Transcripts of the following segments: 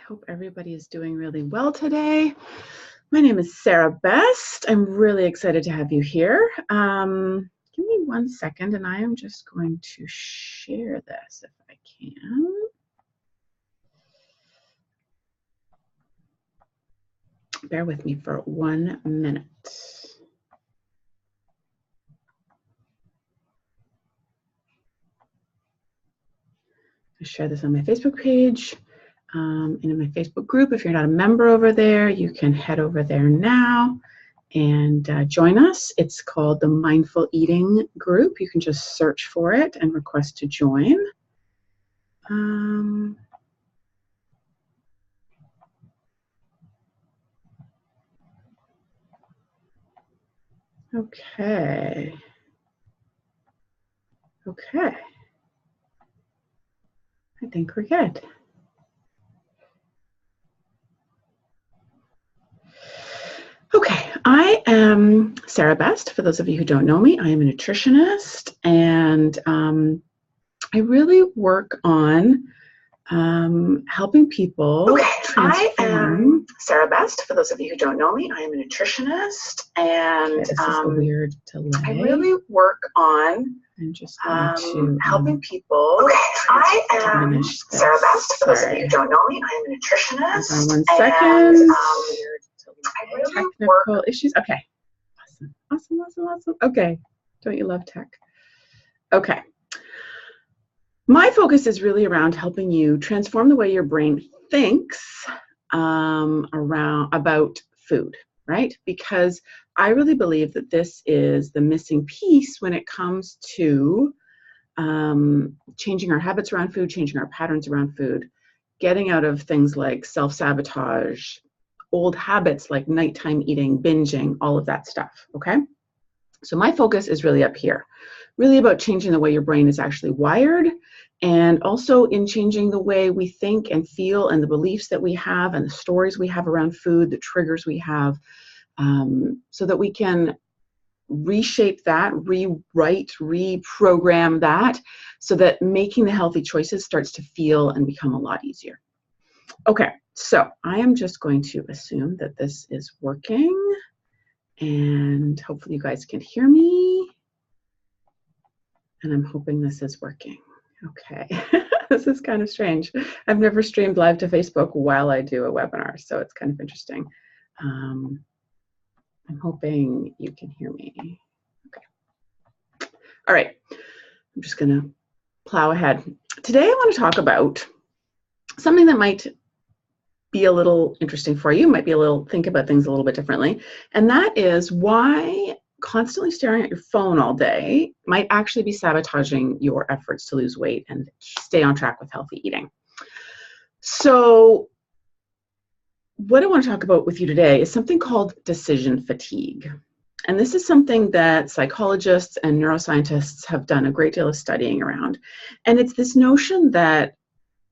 hope everybody is doing really well today. My name is Sarah Best. I'm really excited to have you here. Give me 1 second and I am just going to share this if I can. Bear with me for 1 minute. I share this on my Facebook page and in my Facebook group. If you're not a member over there, you can head over there now and join us. It's called the Mindful Eating Group. You can just search for it and request to join. Okay. I think we're good. Okay, I am Sarah Best. For those of you who don't know me, I am a nutritionist, and I really work on helping people. Okay, I am Sarah Best. For those of you who don't know me, I am a nutritionist, and this is a weird delay. I really work on. I'm just going to helping people. Okay, I am Sarah Best. For those of you who don't know me, I am a nutritionist. Hold on 1 second. I really technical issues. Okay. Awesome. Okay. Don't you love tech? Okay. My focus is really around helping you transform the way your brain thinks about food, right? Because I really believe that this is the missing piece when it comes to changing our habits around food, changing our patterns around food, getting out of things like self-sabotage, old habits like nighttime eating, binging, all of that stuff, okay? So my focus is really up here, really about changing the way your brain is actually wired, and also in changing the way we think and feel and the beliefs that we have and the stories we have around food, the triggers we have, so that we can reshape that, rewrite, reprogram that, so that making the healthy choices starts to feel and become a lot easier. Okay, so I am just going to assume that this is working, and hopefully you guys can hear me, and I'm hoping this is working. Okay, this is kind of strange. I've never streamed live to Facebook while I do a webinar, so it's kind of interesting. I'm hoping you can hear me. Okay. All right, I'm just gonna plow ahead. Today I want to talk about something that might be a little interesting for you, might be a little, think about things a little bit differently, and that is why constantly staring at your phone all day might actually be sabotaging your efforts to lose weight and stay on track with healthy eating. So what I want to talk about with you today is something called decision fatigue. And this is something that psychologists and neuroscientists have done a great deal of studying around. And it's this notion that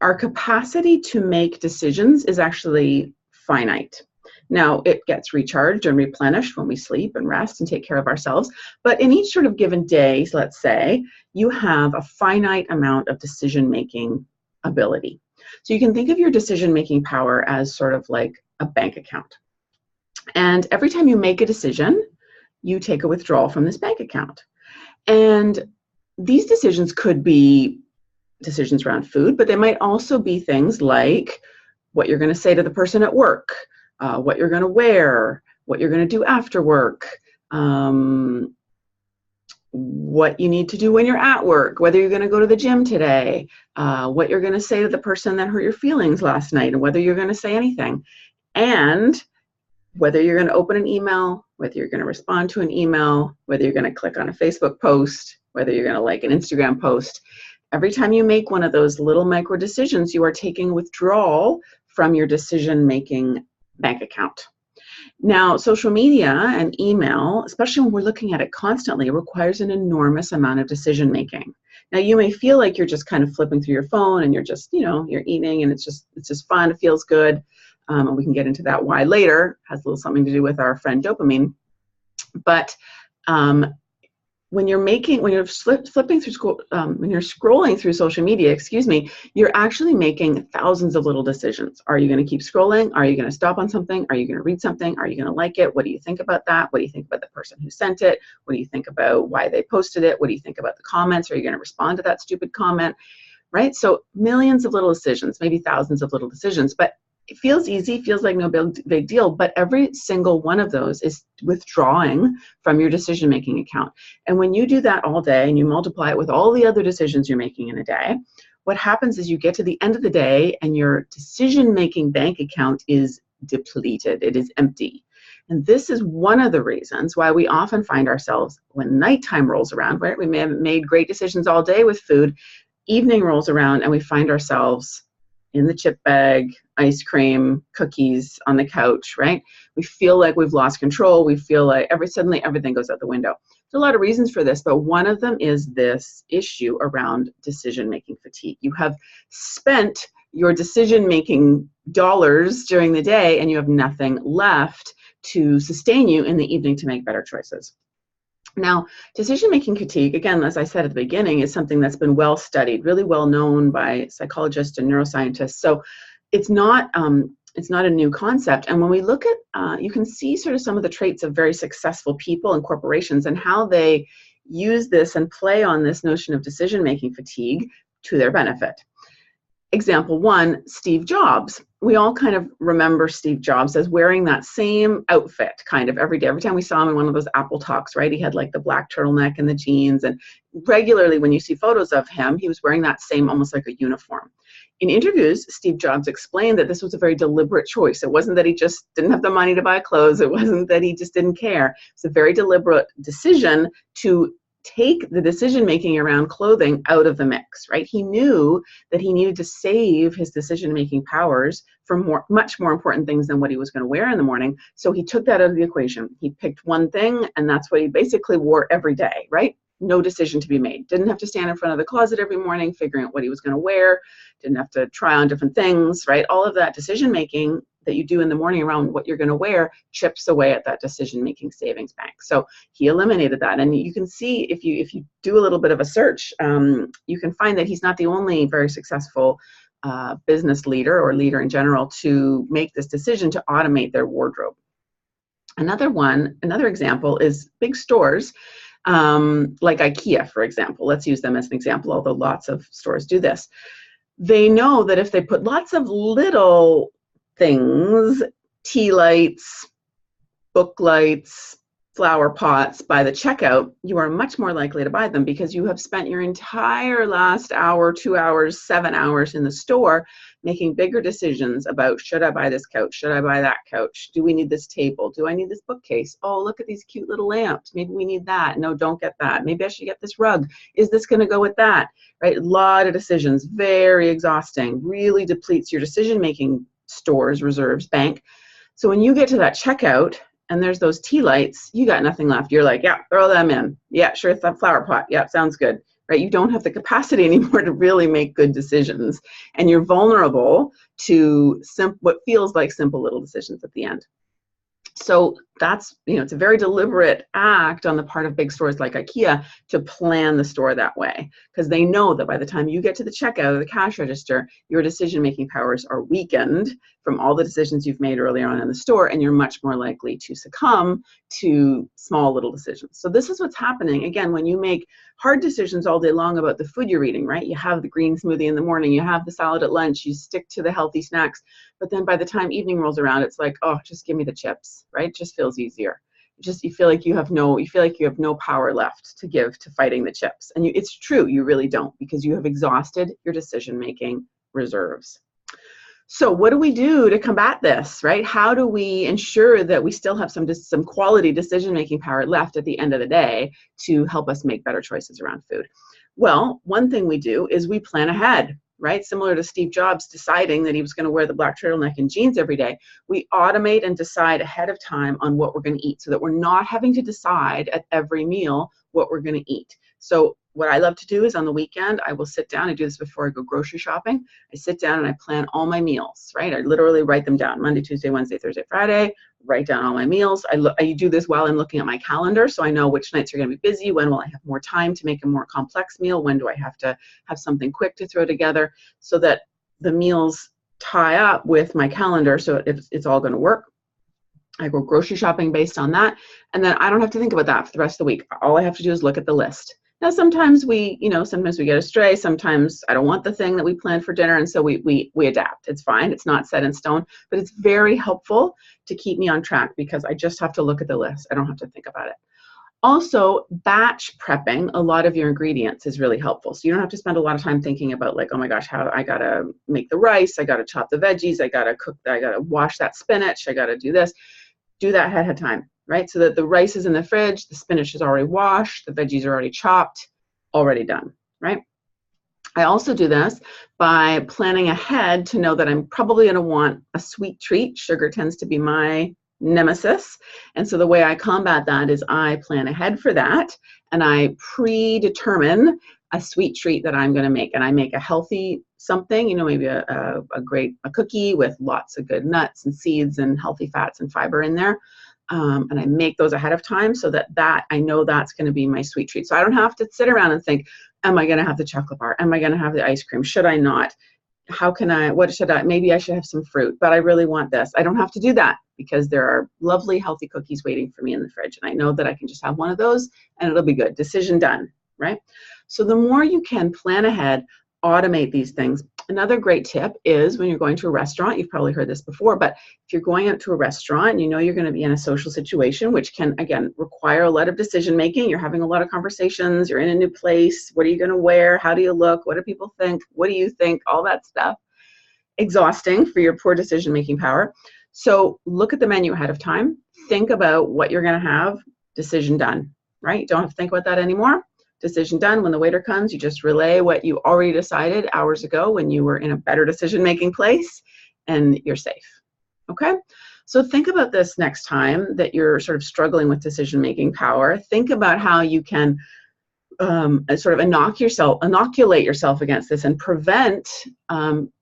our capacity to make decisions is actually finite. Now, it gets recharged and replenished when we sleep and rest and take care of ourselves. But in each sort of given day, so let's say, you have a finite amount of decision-making ability. So you can think of your decision-making power as sort of like a bank account. And every time you make a decision, you take a withdrawal from this bank account. And these decisions could be decisions around food, but they might also be things like what you're going to say to the person at work, what you're going to wear, what you're going to do after work, what you need to do when you're at work, whether you're going to go to the gym today, what you're going to say to the person that hurt your feelings last night, and whether you're going to say anything, and whether you're going to open an email, whether you're going to respond to an email, whether you're going to click on a Facebook post, whether you're going to like an Instagram post. Every time you make one of those little micro decisions, you are taking withdrawal from your decision-making bank account. Now, social media and email, especially when we're looking at it constantly, requires an enormous amount of decision-making. Now, you may feel like you're just kind of flipping through your phone and you're just, you're eating and it's just fun, it feels good. And we can get into that why later. It has a little something to do with our friend dopamine. But when you're flipping through school, when you're scrolling through social media, excuse me, you're actually making thousands of little decisions. Are you going to keep scrolling? Are you going to stop on something? Are you going to read something? Are you going to like it? What do you think about that? What do you think about the person who sent it? What do you think about why they posted it? What do you think about the comments? Are you going to respond to that stupid comment? Right? So millions of little decisions, maybe thousands of little decisions, but it feels easy, feels like no big deal, but every single one of those is withdrawing from your decision-making account. And when you do that all day and you multiply it with all the other decisions you're making in a day, what happens is you get to the end of the day and your decision-making bank account is depleted. It is empty. And this is one of the reasons why we often find ourselves, when nighttime rolls around, right? We may have made great decisions all day with food, evening rolls around and we find ourselves in the chip bag, ice cream, cookies on the couch, right? We feel like we've lost control. We feel like suddenly everything goes out the window. There's a lot of reasons for this, but one of them is this issue around decision-making fatigue. You have spent your decision-making dollars during the day and you have nothing left to sustain you in the evening to make better choices. Now, decision-making fatigue, again, as I said at the beginning, is something that's been well studied, really well known by psychologists and neuroscientists. So it's not a new concept. And when we look at, you can see sort of some of the traits of very successful people and corporations and how they use this and play on this notion of decision-making fatigue to their benefit. Example one, Steve Jobs. We all kind of remember Steve Jobs as wearing that same outfit kind of every day. Every time we saw him in one of those Apple Talks, right? He had like the black turtleneck and the jeans. And regularly when you see photos of him, he was wearing that same, almost like a uniform. In interviews, Steve Jobs explained that this was a very deliberate choice. It wasn't that he just didn't have the money to buy clothes. It wasn't that he just didn't care. It's a very deliberate decision to take the decision-making around clothing out of the mix, right? He knew that he needed to save his decision-making powers for much more important things than what he was going to wear in the morning. So he took that out of the equation. He picked one thing, and that's what he basically wore every day, right? No decision to be made. Didn't have to stand in front of the closet every morning figuring out what he was going to wear. Didn't have to try on different things, right? All of that decision-making that you do in the morning around what you're going to wear chips away at that decision-making savings bank. So he eliminated that. And you can see if you do a little bit of a search, you can find that he's not the only very successful business leader or leader in general to make this decision to automate their wardrobe. Another example is big stores like IKEA, for example. Let's use them as an example, although lots of stores do this. They know that if they put lots of little things, tea lights, book lights, flower pots by the checkout, you are much more likely to buy them because you have spent your entire last hour, 2 hours, 7 hours in the store making bigger decisions about, should I buy this couch? Should I buy that couch? Do we need this table? Do I need this bookcase? Oh, look at these cute little lamps. Maybe we need that. No, don't get that. Maybe I should get this rug. Is this going to go with that? Right? A lot of decisions, very exhausting, really depletes your decision-making stores, reserves, bank. So when you get to that checkout and there's those tea lights, you got nothing left. You're like, yeah, throw them in. Yeah, sure, it's that flower pot. Yeah, sounds good. Right? You don't have the capacity anymore to really make good decisions. And you're vulnerable to what feels like simple little decisions at the end. So that's, it's a very deliberate act on the part of big stores like IKEA to plan the store that way, because they know that by the time you get to the checkout or the cash register, your decision-making powers are weakened from all the decisions you've made earlier on in the store, and you're much more likely to succumb to small little decisions. So this is what's happening, again, when you make hard decisions all day long about the food you're eating, right? You have the green smoothie in the morning, you have the salad at lunch, you stick to the healthy snacks, but then by the time evening rolls around, it's like, oh, just give me the chips, right? It just feels easier. You feel like you have no power left to give to fighting the chips. And it's true, you really don't, because you have exhausted your decision-making reserves. So what do we do to combat this, right? How do we ensure that we still have some quality decision-making power left at the end of the day to help us make better choices around food? Well, one thing we do is we plan ahead, right? Similar to Steve Jobs deciding that he was going to wear the black turtleneck and jeans every day. We automate and decide ahead of time on what we're going to eat so that we're not having to decide at every meal what we're going to eat. So what I love to do is on the weekend, I will sit down. I do this before I go grocery shopping. I sit down and I plan all my meals, right? I literally write them down: Monday, Tuesday, Wednesday, Thursday, Friday. Write down all my meals. I do this while I'm looking at my calendar, so I know which nights are going to be busy. When will I have more time to make a more complex meal? When do I have to have something quick to throw together, so that the meals tie up with my calendar, so it's all going to work. I go grocery shopping based on that, and then I don't have to think about that for the rest of the week. All I have to do is look at the list. Now, sometimes we get astray. Sometimes I don't want the thing that we planned for dinner, and so we adapt. It's fine. It's not set in stone, but it's very helpful to keep me on track because I just have to look at the list. I don't have to think about it. Also, batch prepping a lot of your ingredients is really helpful. So you don't have to spend a lot of time thinking about, like, oh my gosh, how I gotta make the rice, I gotta chop the veggies, I gotta cook, I gotta wash that spinach, I gotta do this. Do that ahead of time, right? So that the rice is in the fridge, the spinach is already washed, the veggies are already chopped, already done, right? I also do this by planning ahead to know that I'm probably going to want a sweet treat. Sugar tends to be my nemesis. And so the way I combat that is I plan ahead for that, and I predetermine a sweet treat that I'm going to make. And I make a healthy something, you know, maybe a cookie with lots of good nuts and seeds and healthy fats and fiber in there. And I make those ahead of time so that I know that's going to be my sweet treat. So I don't have to sit around and think, am I going to have the chocolate bar? Am I going to have the ice cream? Should I not? Maybe I should have some fruit, but I really want this. I don't have to do that because there are lovely, healthy cookies waiting for me in the fridge. And I know that I can just have one of those and it'll be good. Decision done, right? So the more you can plan ahead, automate these things. Another great tip is when you're going to a restaurant, you've probably heard this before, but if you're going out to a restaurant, you know you're going to be in a social situation, which can, again, require a lot of decision making. You're having a lot of conversations. You're in a new place. What are you going to wear? How do you look? What do people think? What do you think? All that stuff. Exhausting for your poor decision making power. So look at the menu ahead of time. Think about what you're going to have. Decision done, right? You don't have to think about that anymore. Decision done. When the waiter comes, you just relay what you already decided hours ago when you were in a better decision-making place, and you're safe. Okay? So think about this next time that you're sort of struggling with decision-making power. Think about how you can sort of inoculate yourself against this and prevent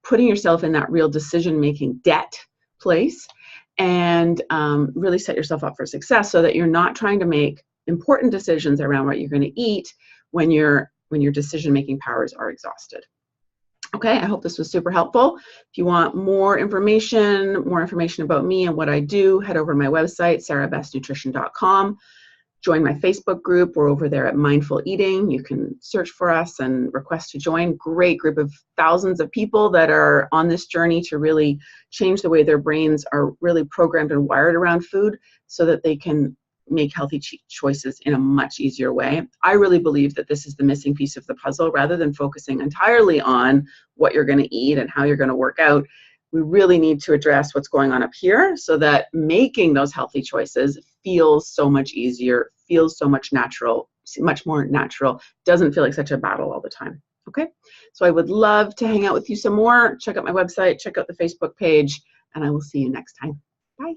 putting yourself in that real decision-making debt place, and really set yourself up for success so that you're not trying to make important decisions around what you're going to eat when your decision-making powers are exhausted. Okay, I hope this was super helpful. If you want more information about me and what I do, head over to my website, sarahbestnutrition.com. Join my Facebook group. We're over there at Mindful Eating. You can search for us and request to join. Great group of thousands of people that are on this journey to really change the way their brains are really programmed and wired around food so that they can make healthy choices in a much easier way. I really believe that this is the missing piece of the puzzle. Rather than focusing entirely on what you're going to eat and how you're going to work out, we really need to address what's going on up here so that making those healthy choices feels so much easier, feels so much more natural, doesn't feel like such a battle all the time. Okay, so I would love to hang out with you some more. Check out my website, check out the Facebook page, and I will see you next time. Bye.